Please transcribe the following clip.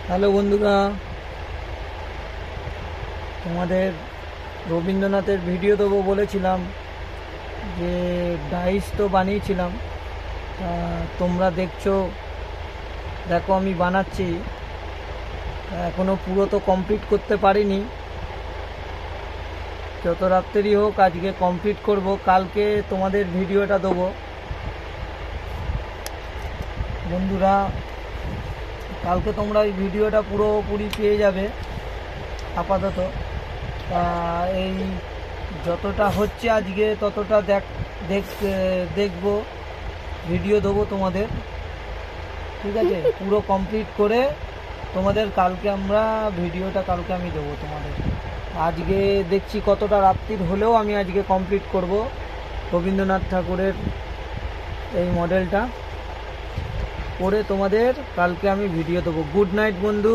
Hello বন্ধুরা, তোমাদের রবীন্দ্রনাথের ভিডিও দেবো বলেছিলাম, যে ডাইস তো বানিয়েছিলাম। তা তোমরা দেখছো, দেখো আমি বানাচ্ছি। এখনও পুরো তো কমপ্লিট করতে পারিনি, যত রাত্রেই হোক আজকে কমপ্লিট করব, কালকে তোমাদের ভিডিওটা দেবো। বন্ধুরা, কালকে তোমরা এই ভিডিওটা পুরোপুরি পেয়ে যাবে। আপাতত এই যতটা হচ্ছে আজকে ততটা দেখবো, ভিডিও দেবো তোমাদের, ঠিক আছে? পুরো কমপ্লিট করে তোমাদের কালকে ভিডিওটা আমি দেবো তোমাদের। আজকে দেখছি কতটা রাত্রির হলেও আমি আজকে কমপ্লিট করব রবীন্দ্রনাথ ঠাকুরের এই মডেলটা করে তোমাদের কালকে আমি ভিডিও দেবো। গুড নাইট বন্ধু।